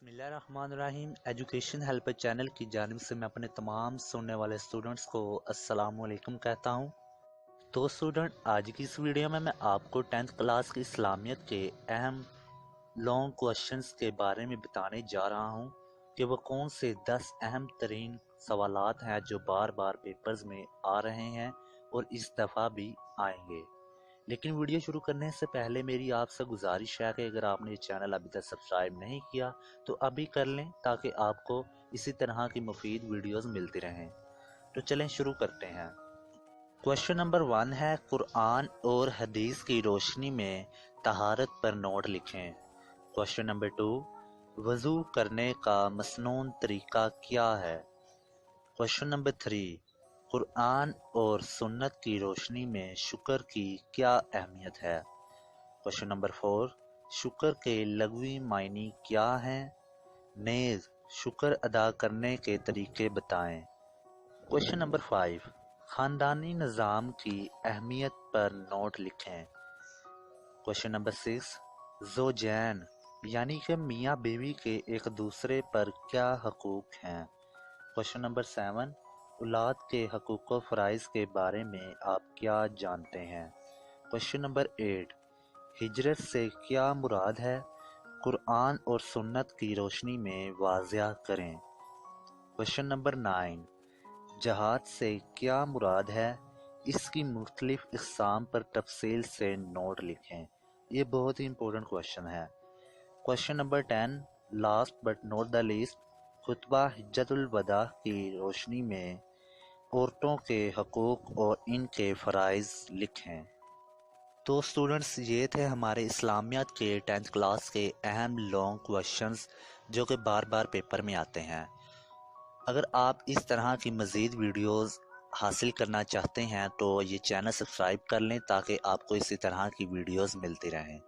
बिस्मिल्लाहिर्रहमानिर्रहीम। Education helper channel की जानिब से मैं अपने तमाम सुनने वाले स्टूडेंट्स को अस्सलाम वालेकुम कहता हूँ। तो स्टूडेंट, आज की इस वीडियो में मैं आपको 10th क्लास की इस्लामियत के अहम लॉन्ग क्वेश्चंस के बारे में बताने जा रहा हूँ कि वो कौन से 10 अहम तरीन सवालात हैं जो बार बार पेपर्स में आ रहे हैं और इस दफ़ा भी आएंगे। लेकिन वीडियो शुरू करने से पहले मेरी आपसे गुजारिश है कि अगर आपने ये चैनल अभी तक सब्सक्राइब नहीं किया तो अभी कर लें ताकि आपको इसी तरह की मुफीद वीडियोस मिलती रहें। तो चलें शुरू करते हैं। क्वेश्चन नंबर 1 है, कुरान और हदीस की रोशनी में तहारत पर नोट लिखें। क्वेश्चन नंबर 2, वज़ू करने का मसनून तरीका क्या है। क्वेश्चन नंबर 3, कुरान और सुन्नत की रोशनी में शुक्र की क्या अहमियत है। क्वेश्चन नंबर 4, शुक्र के लग़वी मायने क्या हैं। नेज़ शुक्र अदा करने के तरीके बताएं। क्वेश्चन नंबर 5, ख़ानदानी निज़ाम की अहमियत पर नोट लिखें। क्वेश्चन नंबर 6, ज़ौजैन यानी कि मियाँ बीवी के एक दूसरे पर क्या हकूक़ हैं। क्वेश्चन नंबर 7, औलाद के हकूक़ व फ़राइज़ के बारे में आप क्या जानते हैं। क्वेश्चन नंबर 8, हिजरत से क्या मुराद है, कुरान और सुन्नत की रोशनी में वाज़िया करें। क्वेश्चन नंबर 9, जहाद से क्या मुराद है, इसकी मुख्तलिफ इक़साम पर तफसील से नोट लिखें। ये बहुत ही इंपॉर्टेंट क्वेश्चन है। Question number 10, last but not the least, खुतबा हिज्जतुल वदा की रोशनी में औरतों के हकूक़ और इनके फ़राइज़ लिखें। तो स्टूडेंट्स, ये थे हमारे इस्लामियत के 10th क्लास के अहम लॉन्ग क्वेश्चंस जो कि बार बार पेपर में आते हैं। अगर आप इस तरह की मज़ीद वीडियोस हासिल करना चाहते हैं तो ये चैनल सब्सक्राइब कर लें ताकि आपको इसी तरह की वीडियोस मिलती रहें।